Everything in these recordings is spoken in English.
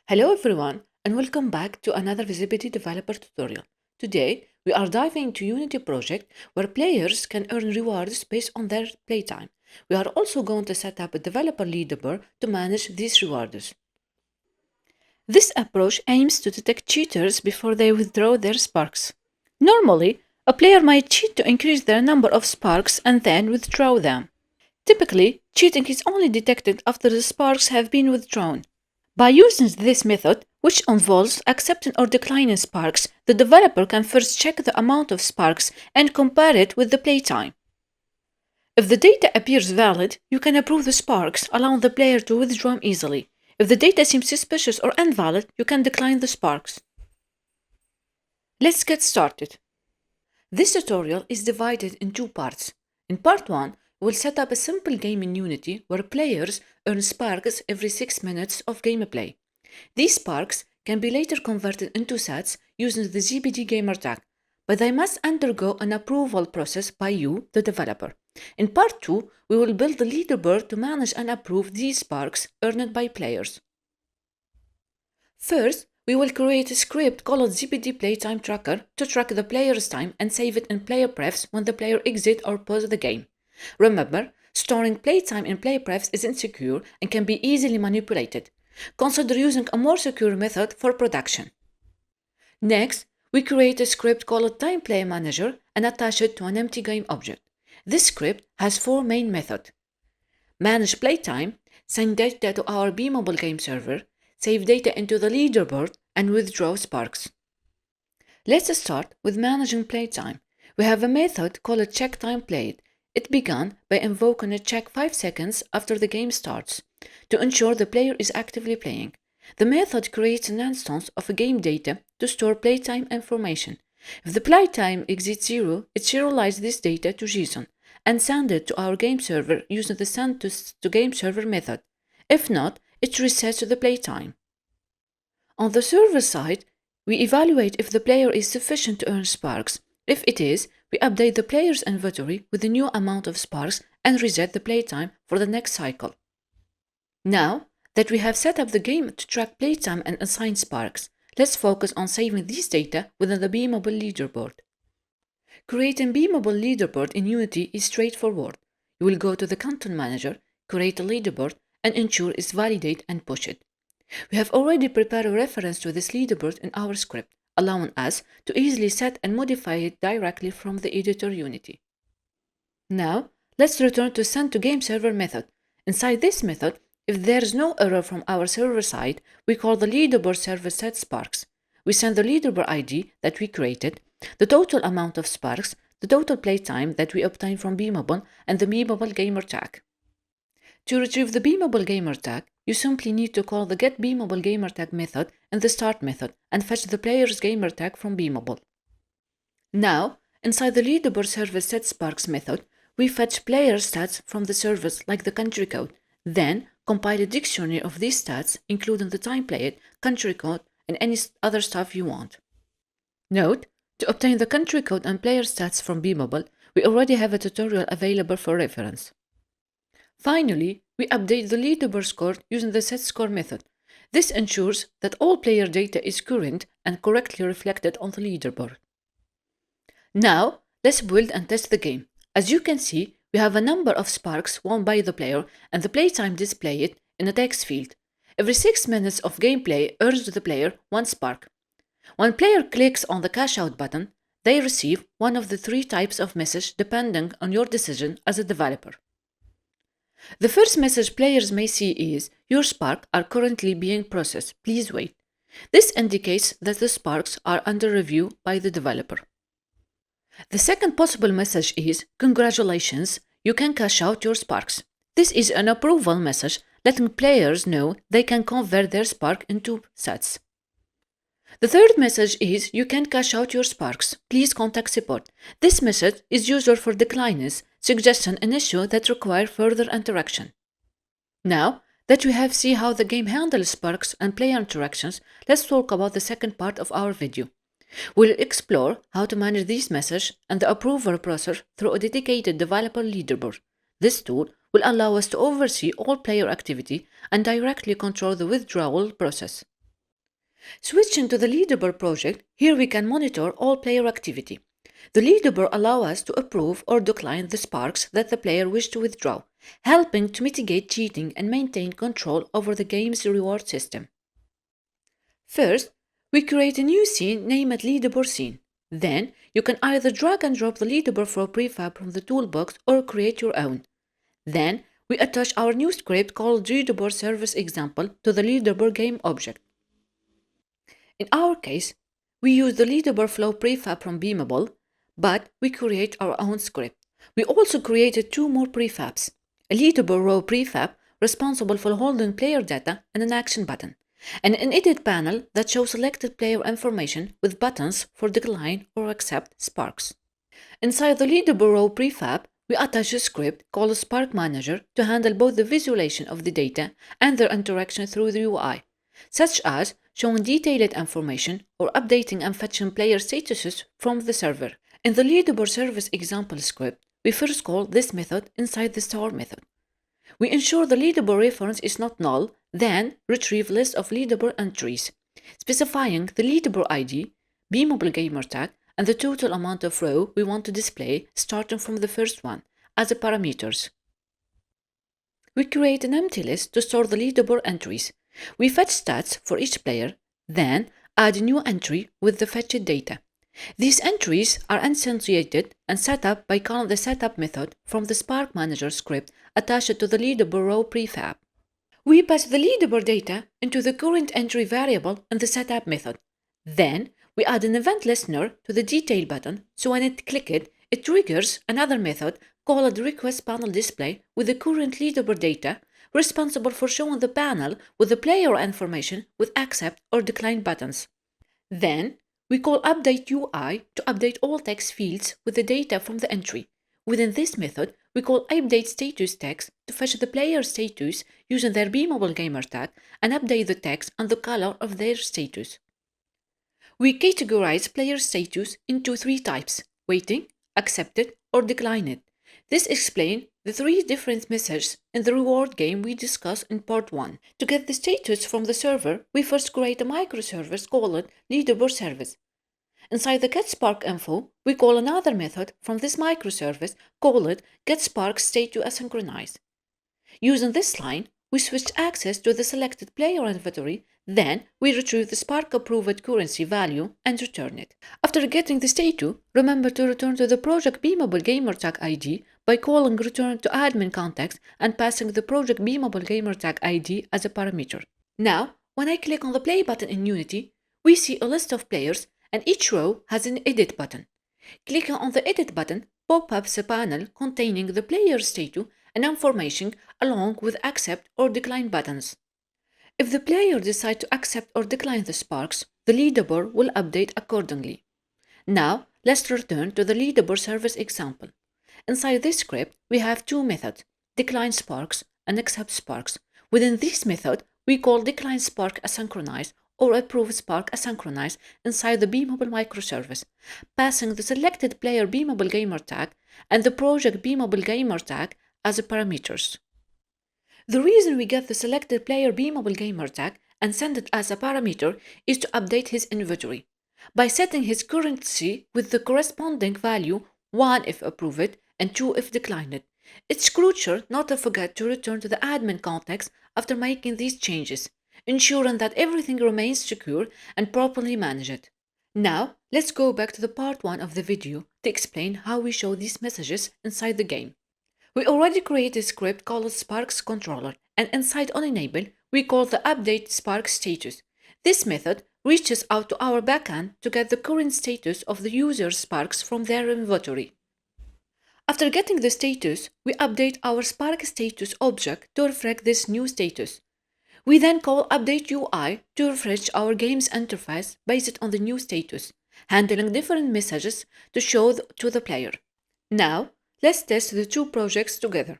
Hello everyone and welcome back to another Visibility Developer tutorial. Today we are diving into Unity project where players can earn rewards based on their playtime. We are also going to set up a developer leaderboard to manage these rewards. This approach aims to detect cheaters before they withdraw their sparks. Normally, a player might cheat to increase their number of sparks and then withdraw them. Typically, cheating is only detected after the sparks have been withdrawn. By using this method, which involves accepting or declining sparks, the developer can first check the amount of sparks and compare it with the playtime. If the data appears valid, you can approve the sparks, allowing the player to withdraw them easily. If the data seems suspicious or invalid, you can decline the sparks. Let's get started. This tutorial is divided in two parts. In part 1, we'll set up a simple game in Unity where players earn sparks every 6 minutes of gameplay. These sparks can be later converted into sets using the ZBD gamer tag, but they must undergo an approval process by you, the developer. In part 2, we will build the leaderboard to manage and approve these sparks earned by players. First, we will create a script called ZBD Playtime Tracker to track the player's time and save it in player prefs when the player exits or pauses the game. Remember, storing playtime in player prefs is insecure and can be easily manipulated. Consider using a more secure method for production. Next, we create a script called Time Play Manager and attach it to an empty game object. This script has four main methods: manage playtime, send data to our beamable game server, save data into the leaderboard, and withdraw sparks. Let's start with managing playtime. We have a method called check time played. It began by invoking a check 5 seconds after the game starts to ensure the player is actively playing. The method creates an instance of a game data to store playtime information. If the playtime exceeds 0, it serializes this data to JSON and sends it to our game server using the send to game server method. If not, it resets to the playtime. On the server side, we evaluate if the player is sufficient to earn sparks. If it is, we update the player's inventory with the new amount of sparks and reset the playtime for the next cycle. Now that we have set up the game to track playtime and assign sparks, let's focus on saving these data within the beamable leaderboard. Creating beamable leaderboard in Unity is straightforward. You will go to the content manager, create a leaderboard, and ensure it's validate and push it. We have already prepared a reference to this leaderboard in our script, allowing us to easily set and modify it directly from the editor Unity. Now, let's return to send to game server method. Inside this method, if there is no error from our server side, we call the leaderboard server set sparks. We send the leaderboard ID that we created, the total amount of sparks, the total playtime that we obtained from beamable, and the beamable gamer tag. To retrieve the beamable gamer tag, you simply need to call the getBeamableGamerTag method in the start method and fetch the player's gamer tag from beamable. Now, inside the leaderboard server setSparks method, we fetch player stats from the servers like the country code, then compile a dictionary of these stats, including the time played, country code, and any other stuff you want. Note, to obtain the country code and player stats from beamable, we already have a tutorial available for reference. Finally, we update the leaderboard score using the setScore method. This ensures that all player data is current and correctly reflected on the leaderboard. Now, let's build and test the game. As you can see, we have a number of sparks won by the player and the playtime displayed in a text field. Every 6 minutes of gameplay earns the player 1 spark. When player clicks on the cash out button, they receive one of the 3 types of message depending on your decision as a developer. The first message players may see is, "Your sparks are currently being processed, please wait." This indicates that the sparks are under review by the developer. The second possible message is, "Congratulations, you can cash out your sparks." This is an approval message letting players know they can convert their spark into sets. The third message is, "You can cash out your sparks, please contact support." This message is used for declines, suggesting an issue that requires further interaction. Now that we have seen how the game handles sparks and player interactions, let's talk about the second part of our video. We'll explore how to manage these messages and the approval process through a dedicated developer leaderboard. This tool will allow us to oversee all player activity and directly control the withdrawal process. Switching to the leaderboard project, here we can monitor all player activity. The leaderboard allows us to approve or decline the sparks that the player wishes to withdraw, helping to mitigate cheating and maintain control over the game's reward system. First, we create a new scene named leaderboard scene. Then, you can either drag and drop the leaderboard for a prefab from the toolbox or create your own. Then, we attach our new script called leaderboard service example to the leaderboard game object. In our case, we use the leaderboard flow prefab from Beamable, but we create our own script. We also created two more prefabs, a leaderboard row prefab responsible for holding player data and an action button, and an edit panel that shows selected player information with buttons for decline or accept sparks. Inside the leaderboard row prefab, we attach a script called Spark Manager to handle both the visualization of the data and their interaction through the UI, such as showing detailed information or updating and fetching player statuses from the server. In the leaderboard service example script, we first call this method inside the star method. We ensure the leaderboard reference is not null, then retrieve list of leaderboard entries, specifying the leaderboard ID, Beamable gamer tag, and the total amount of row we want to display starting from the first one as the parameters. We create an empty list to store the leaderboard entries. We fetch stats for each player, then add a new entry with the fetched data. These entries are instantiated and set up by calling the setup method from the Spark Manager script attached to the leaderboard row prefab. We pass the leaderboard data into the current entry variable in the setup method. Then we add an event listener to the detail button, so when it clicks, it triggers another method called request panel display with the current leaderboard data, responsible for showing the panel with the player information with accept or decline buttons. Then we call update UI to update all text fields with the data from the entry. Within this method, we call update status text to fetch the player status using their Beamable gamer tag and update the text and the color of their status. We categorize player status into three types: waiting, accepted, or declined. This explains the three different messages in the reward game we discussed in part 1. To get the status from the server, we first create a microservice called leaderboard service. Inside the getSparkInfo, we call another method from this microservice called getSparkState2Asynchronize. Using this line, we switch access to the selected player inventory, then we retrieve the Spark approved currency value and return it. After getting the state2, remember to return to the project Beamable gamer tag ID by calling return to admin context and passing the project Beamable gamer tag ID as a parameter. Now, when I click on the play button in Unity, we see a list of players and each row has an edit button. Clicking on the edit button pop-ups a panel containing the player state2 and information along with accept or decline buttons. If the player decides to accept or decline the sparks, the leaderboard will update accordingly. Now, let's return to the leaderboard service example. Inside this script, we have two methods, decline sparks and accept sparks. Within this method, we call decline spark asynchronize or approve spark asynchronize inside the Beamable microservice, passing the selected player Beamable gamer tag and the project Beamable gamer tag as parameters. The reason we get the selected player Beamable gamer tag and send it as a parameter is to update his inventory. By setting his currency with the corresponding value 1 if approved and 2 if declined. It's crucial not to forget to return to the admin context after making these changes, ensuring that everything remains secure and properly managed. Now, let's go back to the part 1 of the video to explain how we show these messages inside the game. We already created a script called Sparks Controller, and inside onEnable, we call the update Spark status. This method reaches out to our backend to get the current status of the user's Sparks from their inventory. After getting the status, we update our Spark status object to reflect this new status. We then call update UI to refresh our game's interface based on the new status, handling different messages to show to the player. Now, let's test the two projects together.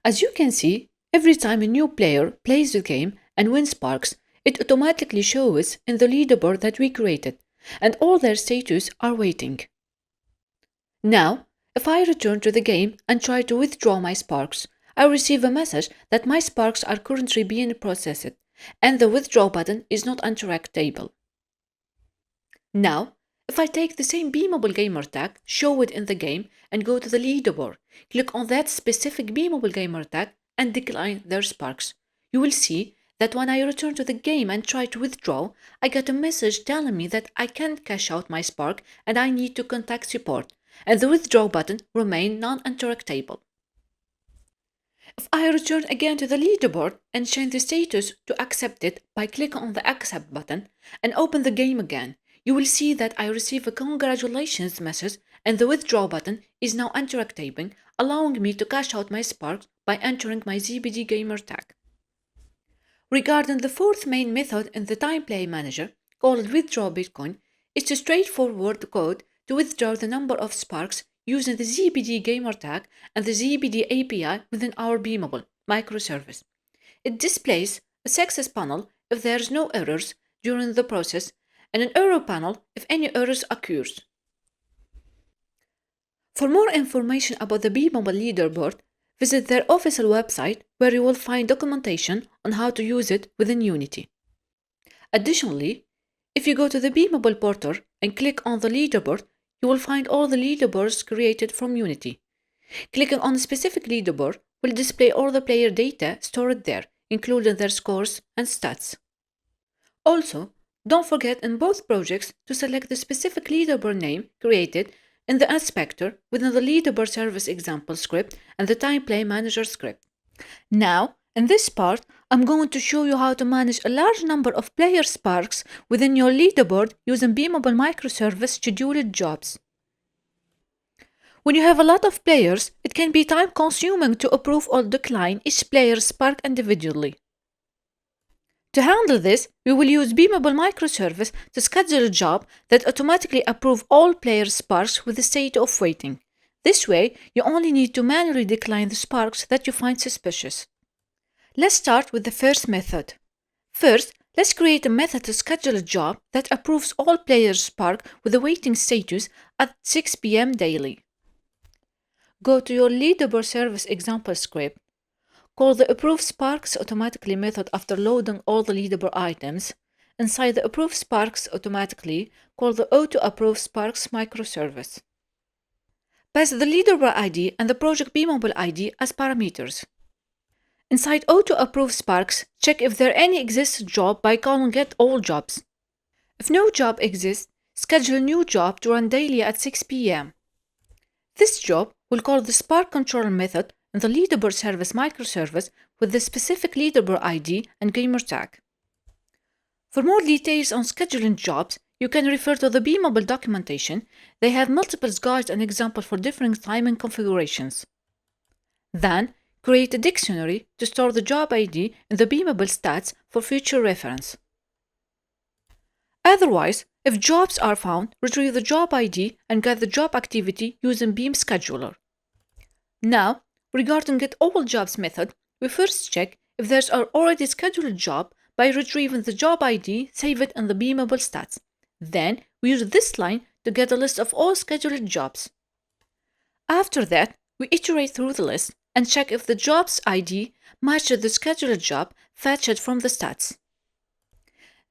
As you can see, every time a new player plays the game and wins sparks, it automatically shows in the leaderboard that we created, and all their status are waiting. Now, if I return to the game and try to withdraw my sparks, I receive a message that my sparks are currently being processed, and the withdraw button is not interactable. Now, if I take the same beamable gamer tag, show it in the game, and go to the leaderboard, click on that specific beamable gamer tag and decline their sparks, you will see that when I return to the game and try to withdraw, I get a message telling me that I can't cash out my spark and I need to contact support, and the withdraw button remains non-interactable. If I return again to the leaderboard and change the status to accepted by clicking on the accept button and open the game again, you will see that I receive a congratulations message and the withdraw button is now interactable, allowing me to cash out my sparks by entering my ZBD gamer tag. Regarding the fourth main method in the time play manager, called withdraw Bitcoin, it's a straightforward code to withdraw the number of sparks using the ZBD gamer tag and the ZBD API within our beamable microservice. It displays a success panel if there's no errors during the process and an error panel if any errors occurs. For more information about the beamable leaderboard, visit their official website where you will find documentation on how to use it within Unity. Additionally, if you go to the beamable portal and click on the leaderboard, you will find all the leaderboards created from Unity. Clicking on a specific leaderboard will display all the player data stored there, including their scores and stats. Also, don't forget in both projects to select the specific leaderboard name created in the inspector within the leaderboard service example script and the time play manager script. Now, in this part, I'm going to show you how to manage a large number of player sparks within your leaderboard using beamable microservice scheduled jobs. When you have a lot of players, it can be time-consuming to approve or decline each player's spark individually. To handle this, we will use beamable microservice to schedule a job that automatically approves all players' sparks with the state of waiting. This way, you only need to manually decline the sparks that you find suspicious. Let's start with the first method. First, let's create a method to schedule a job that approves all players' spark with a waiting status at 6 p.m. daily. Go to your leaderboard service example script. Call the approve sparks automatically method after loading all the leaderboard items. Inside the approve sparks automatically, call the auto approve sparks microservice. Pass the leaderboard ID and the project beamable ID as parameters. Inside auto approve sparks, check if there any exists job by calling get all jobs. If no job exists, schedule a new job to run daily at 6 p.m. This job will call the spark controller method in the leaderboard service microservice with the specific leaderboard ID and gamer tag. For more details on scheduling jobs, you can refer to the beamable documentation. They have multiple guides and examples for different timing configurations. Then, create a dictionary to store the job ID in the beamable stats for future reference. Otherwise, if jobs are found, retrieve the job ID and get the job activity using Beam Scheduler. Now, regarding get all jobs method, we first check if there's an already scheduled job by retrieving the job ID, save it in the beamable stats. Then, we use this line to get a list of all scheduled jobs. After that, we iterate through the list and check if the job's ID matches the scheduled job fetched from the stats.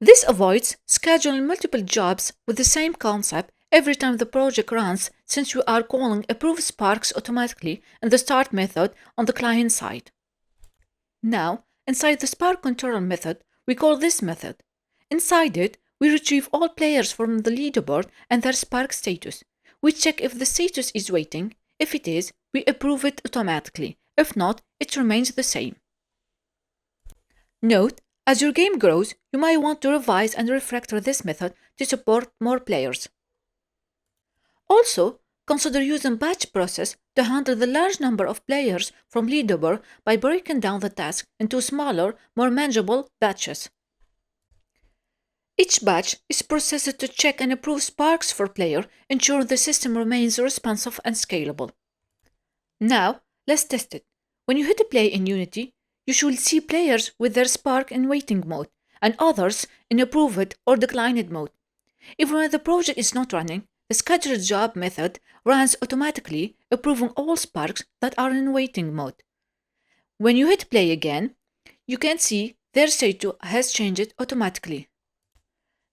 This avoids scheduling multiple jobs with the same concept every time the project runs, since we are calling approve sparks automatically in the start method on the client side. Now, inside the spark controller method, we call this method. Inside it, we retrieve all players from the leaderboard and their spark status. We check if the status is waiting. If it is, we approve it automatically. If not, it remains the same. Note, as your game grows, you might want to revise and refactor this method to support more players. Also, consider using batch process to handle the large number of players from leaderboard by breaking down the task into smaller, more manageable batches. Each batch is processed to check and approve sparks for player, ensuring the system remains responsive and scalable. Now, let's test it. When you hit play in Unity, you should see players with their spark in waiting mode and others in approved or declined mode. Even when the project is not running, the scheduled job method runs automatically, approving all sparks that are in waiting mode. When you hit play again, you can see their state has changed automatically.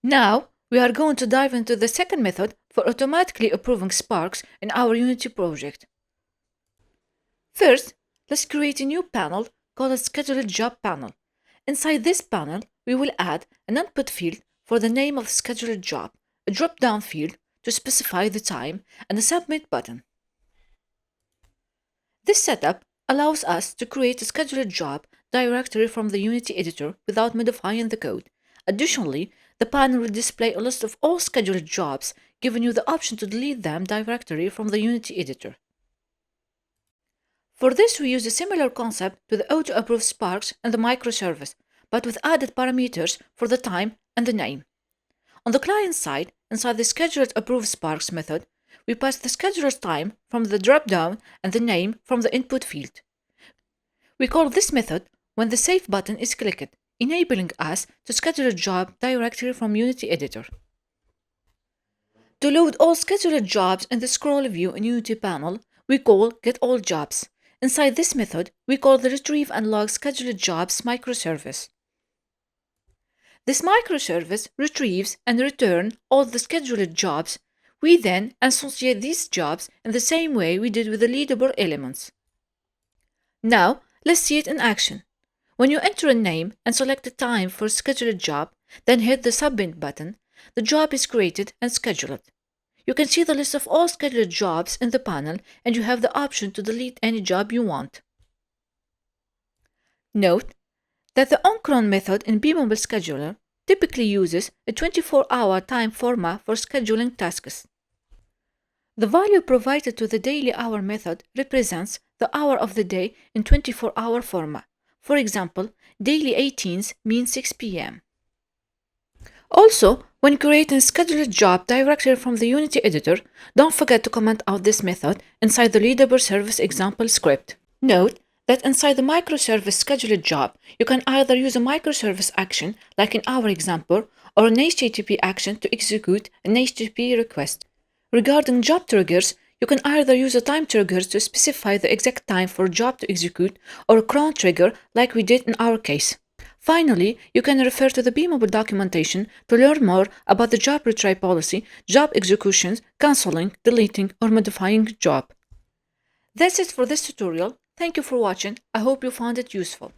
Now, we are going to dive into the second method for automatically approving sparks in our Unity project. First, let's create a new panel called Scheduled Job Panel. Inside this panel, we will add an input field for the name of the scheduled job, a drop-down field to specify the time, and a submit button. This setup allows us to create a scheduled job directory from the Unity editor without modifying the code. Additionally, the panel will display a list of all scheduled jobs, giving you the option to delete them directly from the Unity editor. For this, we use a similar concept to the auto-approve sparks and the microservice, but with added parameters for the time and the name. On the client side, inside the scheduled approve sparks method, we pass the scheduled time from the drop-down and the name from the input field. We call this method when the Save button is clicked, enabling us to schedule a job directly from Unity editor. To load all scheduled jobs in the scroll view in Unity panel, we call getAllJobs. Inside this method, we call the retrieve and log scheduled jobs microservice. This microservice retrieves and returns all the scheduled jobs. We then associate these jobs in the same way we did with the leaderboard elements. Now, let's see it in action. When you enter a name and select a time for a scheduled job, then hit the Submit button, the job is created and scheduled. You can see the list of all scheduled jobs in the panel, and you have the option to delete any job you want. Note that the onCron method in bmobile Scheduler typically uses a 24-hour time format for scheduling tasks. The value provided to the daily hour method represents the hour of the day in 24-hour format. For example, daily 18s means 6 p.m. Also, when creating a scheduled job directly from the Unity editor, don't forget to comment out this method inside the leaderboard service example script. Note that inside the microservice scheduled job, you can either use a microservice action, like in our example, or an HTTP action to execute an HTTP request. Regarding job triggers, you can either use a time trigger to specify the exact time for a job to execute, or a cron trigger like we did in our case. Finally, you can refer to the bmobile documentation to learn more about the job retry policy, job executions, cancelling, deleting, or modifying a job. That's it for this tutorial. Thank you for watching. I hope you found it useful.